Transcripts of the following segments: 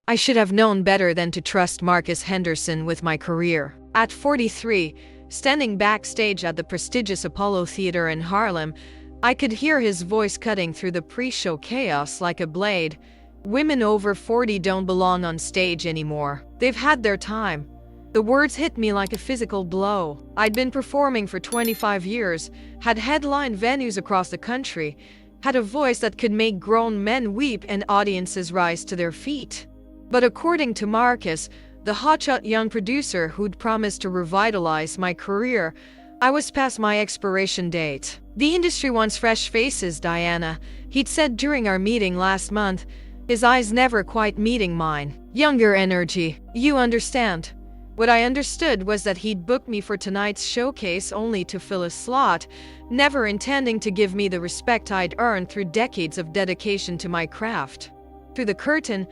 I should have known better than to trust Marcus Henderson with my career. At 43, standing backstage at the prestigious Apollo Theater in Harlem, I could hear his voice cutting through the pre-show chaos like a blade. Women over 40 don't belong on stage anymore. They've had their time. The words hit me like a physical blow. I'd been performing for 25 years, had headlined venues across the country, had a voice that could make grown men weep and audiences rise to their feet. But according to Marcus, the hotshot young producer who'd promised to revitalize my career, I was past my expiration date. The industry wants fresh faces, Diana, he'd said during our meeting last month, his eyes never quite meeting mine. Younger energy, you understand. What I understood was that he'd booked me for tonight's showcase only to fill a slot, never intending to give me the respect I'd earned through decades of dedication to my craft. Through the curtain,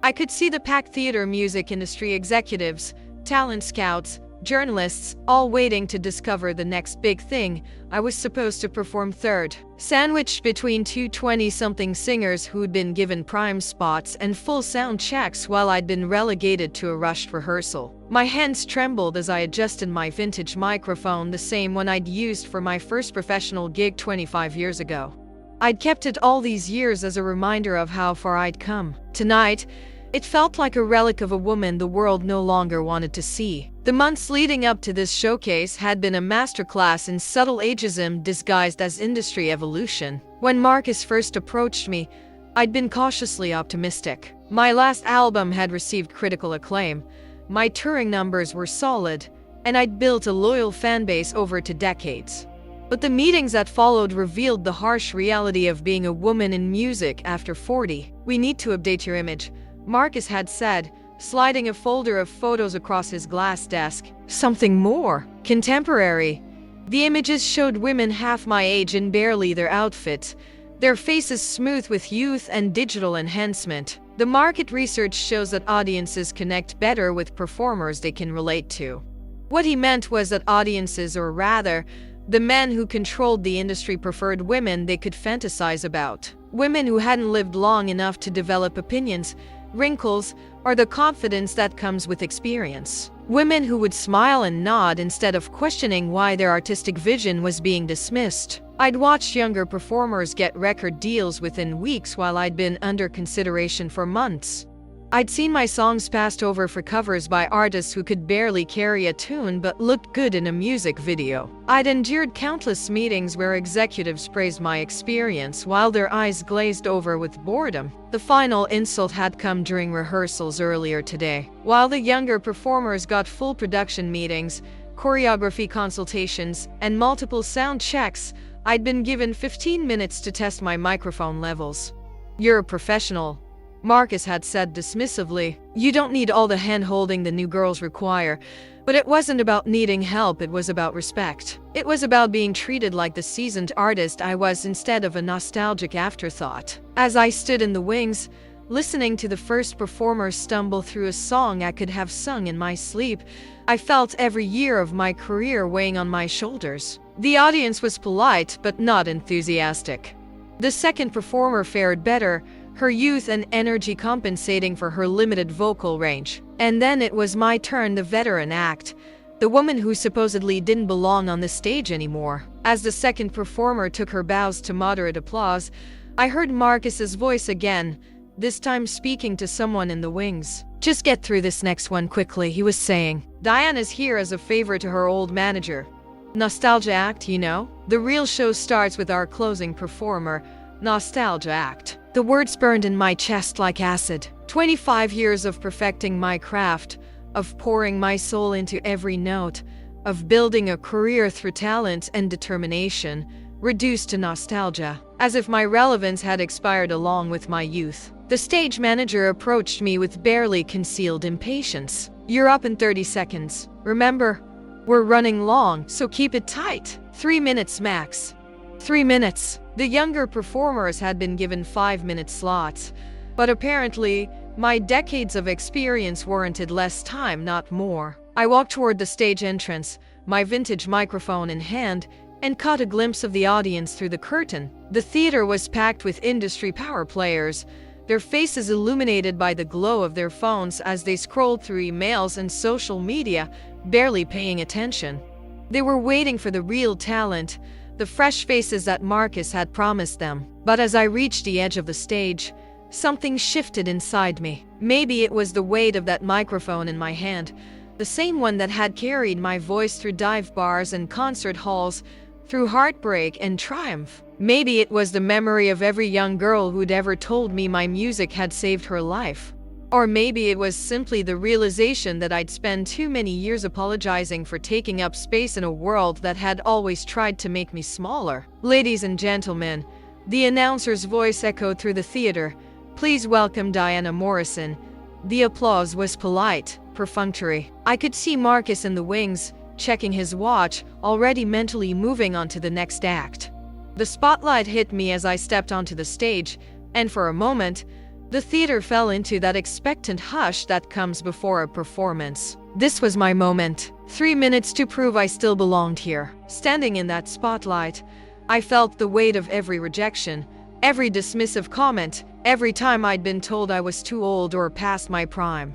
I could see the packed theater music industry executives, talent scouts, journalists, all waiting to discover the next big thing. I was supposed to perform third, sandwiched between two 20-something singers who'd been given prime spots and full sound checks while I'd been relegated to a rushed rehearsal. My hands trembled as I adjusted my vintage microphone, the same one I'd used for my first professional gig 25 years ago. I'd kept it all these years as a reminder of how far I'd come. Tonight, it felt like a relic of a woman the world no longer wanted to see. The months leading up to this showcase had been a masterclass in subtle ageism disguised as industry evolution. When Marcus first approached me, I'd been cautiously optimistic. My last album had received critical acclaim, my touring numbers were solid, and I'd built a loyal fanbase over 2 decades. But the meetings that followed revealed the harsh reality of being a woman in music after 40. We need to update your image, Marcus had said, sliding a folder of photos across his glass desk. Something more contemporary. The images showed women half my age in barely their outfits, their faces smooth with youth and digital enhancement. The market research shows that audiences connect better with performers they can relate to. What he meant was that audiences, or rather, the men who controlled the industry, preferred women they could fantasize about. Women who hadn't lived long enough to develop opinions, wrinkles, or the confidence that comes with experience. Women who would smile and nod instead of questioning why their artistic vision was being dismissed. I'd watched younger performers get record deals within weeks while I'd been under consideration for months. I'd seen my songs passed over for covers by artists who could barely carry a tune but looked good in a music video. I'd endured countless meetings where executives praised my experience while their eyes glazed over with boredom. The final insult had come during rehearsals earlier today. While the younger performers got full production meetings, choreography consultations, and multiple sound checks, I'd been given 15 minutes to test my microphone levels. "You're a professional," Marcus had said dismissively. "You don't need all the hand-holding the new girls require." But it wasn't about needing help, it was about respect. It was about being treated like the seasoned artist I was instead of a nostalgic afterthought. As I stood in the wings, listening to the first performer stumble through a song I could have sung in my sleep, I felt every year of my career weighing on my shoulders. The audience was polite, but not enthusiastic. The second performer fared better, her youth and energy compensating for her limited vocal range. And then it was my turn, the veteran act, the woman who supposedly didn't belong on the stage anymore. As the second performer took her bows to moderate applause, I heard Marcus's voice again, this time speaking to someone in the wings. "Just get through this next one quickly," he was saying. "Diana's here as a favor to her old manager. Nostalgia act, you know? The real show starts with our closing performer. Nostalgia act." The words burned in my chest like acid. 25 years of perfecting my craft, of pouring my soul into every note, of building a career through talent and determination, reduced to nostalgia, as if my relevance had expired along with my youth. The stage manager approached me with barely concealed impatience. "You're up in 30 seconds. Remember, we're running long, so keep it tight. 3 minutes max." 3 minutes. The younger performers had been given 5-minute slots, but apparently, my decades of experience warranted less time, not more. I walked toward the stage entrance, my vintage microphone in hand, and caught a glimpse of the audience through the curtain. The theater was packed with industry power players, their faces illuminated by the glow of their phones as they scrolled through emails and social media, barely paying attention. They were waiting for the real talent, the fresh faces that Marcus had promised them. But as I reached the edge of the stage, something shifted inside me. Maybe it was the weight of that microphone in my hand, the same one that had carried my voice through dive bars and concert halls, through heartbreak and triumph. Maybe it was the memory of every young girl who'd ever told me my music had saved her life. Or maybe it was simply the realization that I'd spent too many years apologizing for taking up space in a world that had always tried to make me smaller. Ladies and gentlemen, the announcer's voice echoed through the theater. Please welcome Diana Morrison. The applause was polite, perfunctory. I could see Marcus in the wings, checking his watch, already mentally moving on to the next act. The spotlight hit me as I stepped onto the stage, and for a moment, the theater fell into that expectant hush that comes before a performance. This was my moment. 3 minutes to prove I still belonged here. Standing in that spotlight, I felt the weight of every rejection, every dismissive comment, every time I'd been told I was too old or past my prime.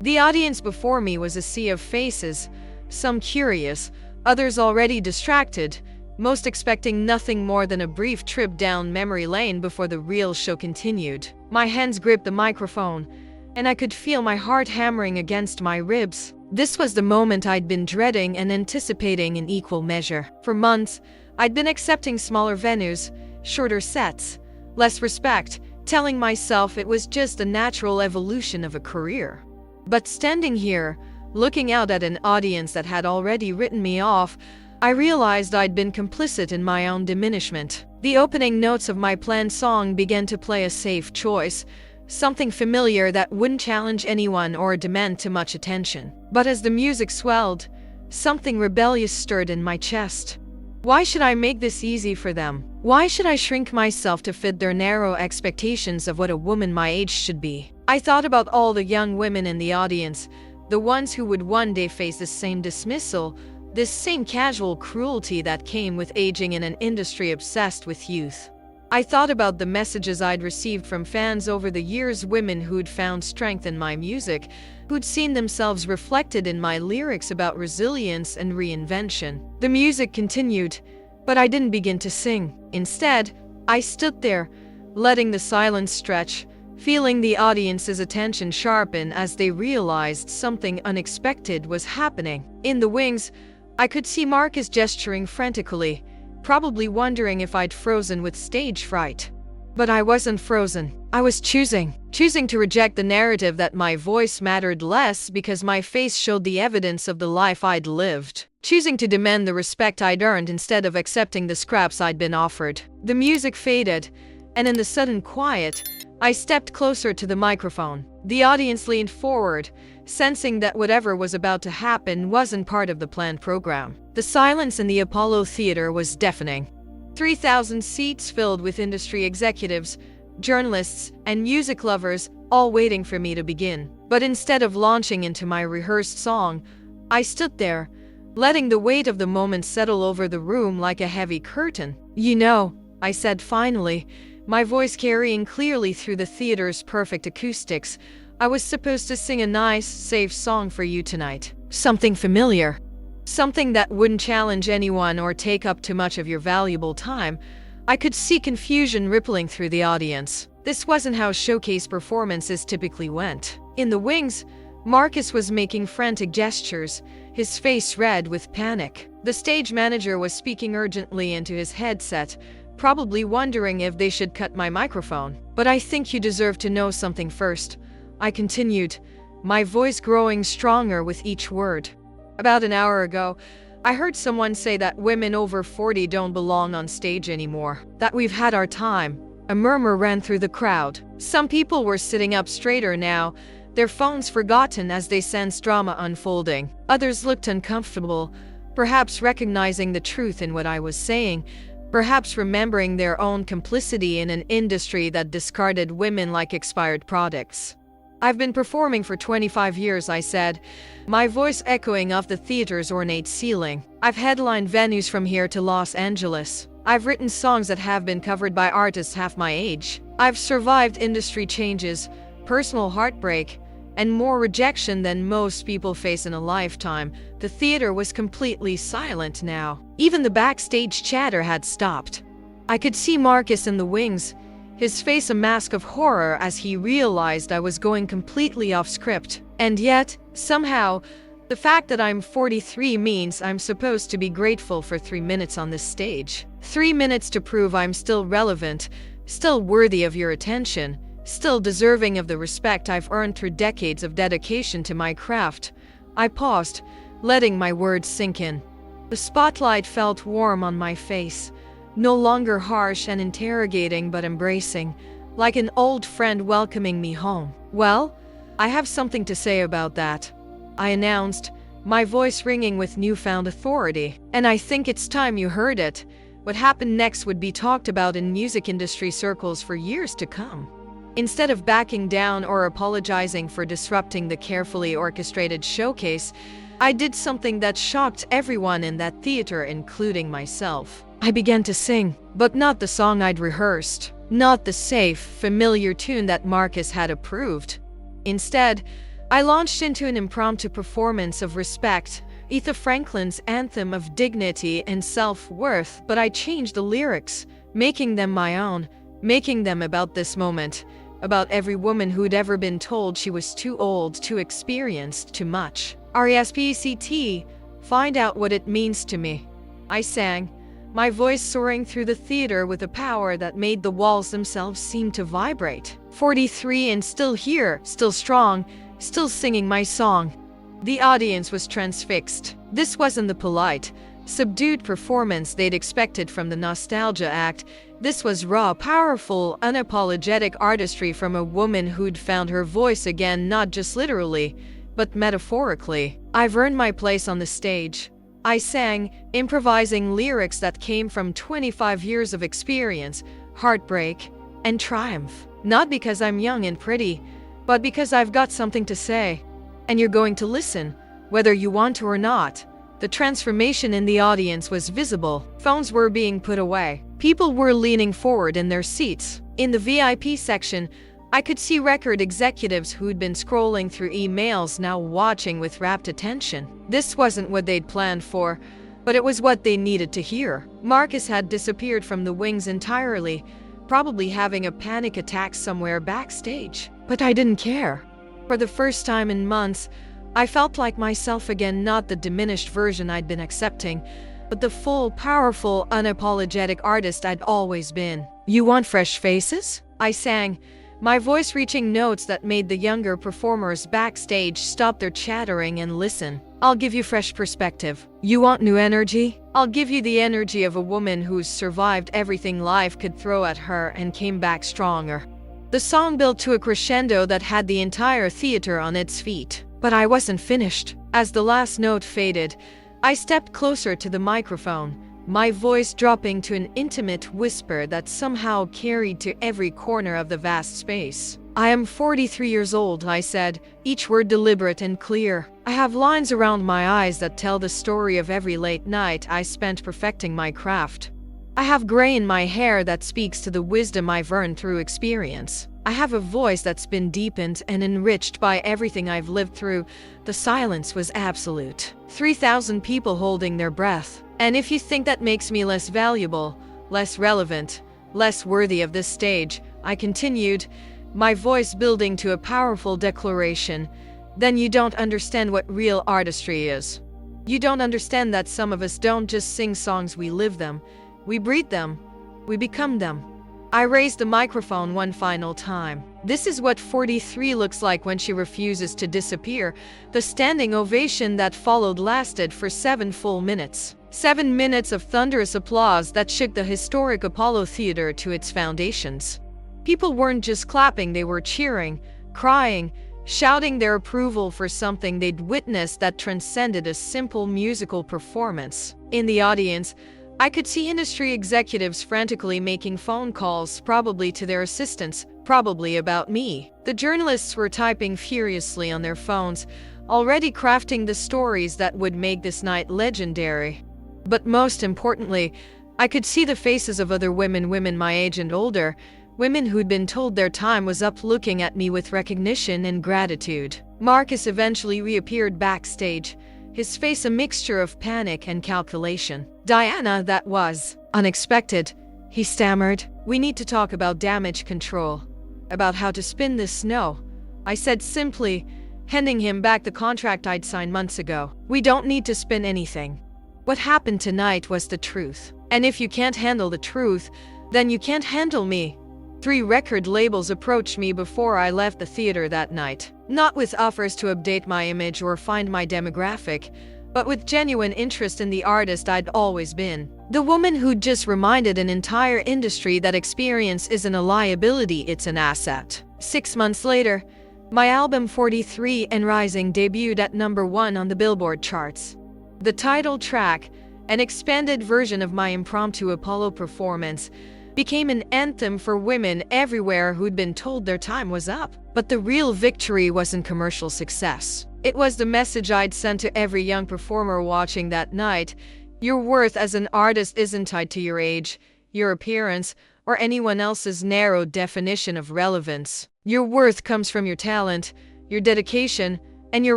The audience before me was a sea of faces, some curious, others already distracted, most expecting nothing more than a brief trip down memory lane before the real show continued. My hands gripped the microphone, and I could feel my heart hammering against my ribs. This was the moment I'd been dreading and anticipating in equal measure. For months, I'd been accepting smaller venues, shorter sets, less respect, telling myself it was just a natural evolution of a career. But standing here, looking out at an audience that had already written me off, I realized I'd been complicit in my own diminishment. The opening notes of my planned song began to play a safe choice, something familiar that wouldn't challenge anyone or demand too much attention. But as the music swelled, something rebellious stirred in my chest. Why should I make this easy for them? Why should I shrink myself to fit their narrow expectations of what a woman my age should be? I thought about all the young women in the audience, the ones who would one day face the same dismissal, this same casual cruelty that came with aging in an industry obsessed with youth. I thought about the messages I'd received from fans over the years, women who'd found strength in my music, who'd seen themselves reflected in my lyrics about resilience and reinvention. The music continued, but I didn't begin to sing. Instead, I stood there, letting the silence stretch, feeling the audience's attention sharpen as they realized something unexpected was happening. In the wings, I could see Marcus gesturing frantically, probably wondering if I'd frozen with stage fright. But I wasn't frozen. I was choosing to reject the narrative that my voice mattered less because my face showed the evidence of the life I'd lived. Choosing to demand the respect I'd earned instead of accepting the scraps I'd been offered. The music faded, and in the sudden quiet, I stepped closer to the microphone. The audience leaned forward, sensing that whatever was about to happen wasn't part of the planned program. The silence in the Apollo Theater was deafening. 3,000 seats filled with industry executives, journalists, and music lovers, all waiting for me to begin. But instead of launching into my rehearsed song, I stood there, letting the weight of the moment settle over the room like a heavy curtain. "You know," I said finally, my voice carrying clearly through the theater's perfect acoustics, "I was supposed to sing a nice, safe song for you tonight. Something familiar. Something that wouldn't challenge anyone or take up too much of your valuable time." I could see confusion rippling through the audience. This wasn't how showcase performances typically went. In the wings, Marcus was making frantic gestures, his face red with panic. The stage manager was speaking urgently into his headset, probably wondering if they should cut my microphone. "But I think you deserve to know something first," I continued, my voice growing stronger with each word. "About an hour ago, I heard someone say that women over 40 don't belong on stage anymore, that we've had our time." A murmur ran through the crowd. Some people were sitting up straighter now, their phones forgotten as they sensed drama unfolding. Others looked uncomfortable, perhaps recognizing the truth in what I was saying, perhaps remembering their own complicity in an industry that discarded women like expired products. "I've been performing for 25 years, I said, my voice echoing off the theater's ornate ceiling. "I've headlined venues from here to Los Angeles. I've written songs that have been covered by artists half my age. I've survived industry changes, personal heartbreak, and more rejection than most people face in a lifetime. The theater was completely silent now. Even the backstage chatter had stopped. I could see Marcus in the wings, his face a mask of horror as he realized I was going completely off script. And yet, somehow, the fact that I'm 43 means I'm supposed to be grateful for 3 minutes on this stage. 3 minutes to prove I'm still relevant, still worthy of your attention, still deserving of the respect I've earned through decades of dedication to my craft. I paused, letting my words sink in. The spotlight felt warm on my face, no longer harsh and interrogating but embracing, like an old friend welcoming me home. Well, I have something to say about that, I announced, my voice ringing with newfound authority. And I think it's time you heard it. What happened next would be talked about in music industry circles for years to come. Instead of backing down or apologizing for disrupting the carefully orchestrated showcase, I did something that shocked everyone in that theater, including myself. I began to sing, but not the song I'd rehearsed, not the safe, familiar tune that Marcus had approved. Instead, I launched into an impromptu performance of Respect, Aretha Franklin's anthem of dignity and self-worth, but I changed the lyrics, making them my own, making them about this moment, about every woman who'd ever been told she was too old, too experienced, too much. RESPECT, find out what it means to me, I sang, my voice soaring through the theater with a power that made the walls themselves seem to vibrate. 43 and still here, still strong, still singing my song. The audience was transfixed. This wasn't the polite, subdued performance they'd expected from the nostalgia act. This was raw, powerful, unapologetic artistry from a woman who'd found her voice again, not just literally, but metaphorically. I've earned my place on the stage, I sang, improvising lyrics that came from 25 years of experience, heartbreak, and triumph. Not because I'm young and pretty, but because I've got something to say. And you're going to listen, whether you want to or not. The transformation in the audience was visible. Phones were being put away. People were leaning forward in their seats. In the VIP section, I could see record executives who'd been scrolling through emails now watching with rapt attention. This wasn't what they'd planned for, but it was what they needed to hear. Marcus had disappeared from the wings entirely, probably having a panic attack somewhere backstage. But I didn't care. For the first time in months, I felt like myself again, not the diminished version I'd been accepting, but the full, powerful, unapologetic artist I'd always been. You want fresh faces? I sang, my voice reaching notes that made the younger performers backstage stop their chattering and listen. I'll give you fresh perspective. You want new energy? I'll give you the energy of a woman who's survived everything life could throw at her and came back stronger. The song built to a crescendo that had the entire theater on its feet. But I wasn't finished. As the last note faded, I stepped closer to the microphone, my voice dropping to an intimate whisper that somehow carried to every corner of the vast space. I am 43 years old, I said, each word deliberate and clear. I have lines around my eyes that tell the story of every late night I spent perfecting my craft. I have gray in my hair that speaks to the wisdom I've earned through experience. I have a voice that's been deepened and enriched by everything I've lived through. The silence was absolute. 3,000 people holding their breath. And if you think that makes me less valuable, less relevant, less worthy of this stage, I continued, my voice building to a powerful declaration, then you don't understand what real artistry is. You don't understand that some of us don't just sing songs, we live them. We breathe them. We become them. I raised the microphone one final time. This is what 43 looks like when she refuses to disappear. The standing ovation that followed lasted for 7 full minutes. 7 minutes of thunderous applause that shook the historic Apollo Theater to its foundations. People weren't just clapping, they were cheering, crying, shouting their approval for something they'd witnessed that transcended a simple musical performance. In the audience, I could see industry executives frantically making phone calls, probably to their assistants, probably about me. The journalists were typing furiously on their phones, already crafting the stories that would make this night legendary. But most importantly, I could see the faces of other women my age and older, women who'd been told their time was up, looking at me with recognition and gratitude. Marcus eventually reappeared backstage, his face a mixture of panic and calculation. "Diana, that was unexpected," he stammered. "We need to talk about damage control, about how to spin this snow," I said simply, handing him back the contract I'd signed months ago. "We don't need to spin anything. What happened tonight was the truth. And if you can't handle the truth, then you can't handle me." 3 record labels approached me before I left the theater that night, not with offers to update my image or find my demographic, but with genuine interest in the artist I'd always been. The woman who'd just reminded an entire industry that experience isn't a liability, it's an asset. 6 months later, my album 43 and Rising debuted at #1 on the Billboard charts. The title track, an expanded version of my impromptu Apollo performance, became an anthem for women everywhere who'd been told their time was up. But the real victory wasn't commercial success. It was the message I'd sent to every young performer watching that night. Your worth as an artist isn't tied to your age, your appearance, or anyone else's narrow definition of relevance. Your worth comes from your talent, your dedication, and your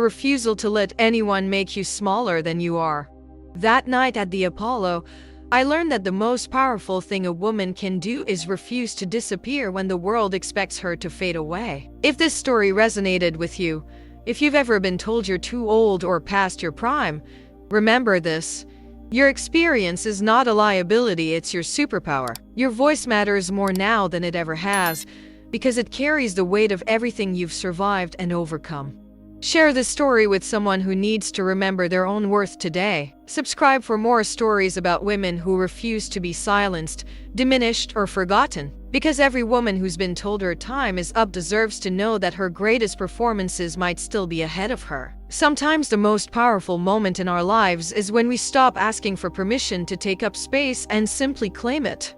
refusal to let anyone make you smaller than you are. That night at the Apollo, I learned that the most powerful thing a woman can do is refuse to disappear when the world expects her to fade away. If this story resonated with you, if you've ever been told you're too old or past your prime, remember this. Your experience is not a liability, it's your superpower. Your voice matters more now than it ever has, because it carries the weight of everything you've survived and overcome. Share this story with someone who needs to remember their own worth today. Subscribe for more stories about women who refuse to be silenced, diminished, or forgotten. Because every woman who's been told her time is up deserves to know that her greatest performances might still be ahead of her. Sometimes the most powerful moment in our lives is when we stop asking for permission to take up space and simply claim it.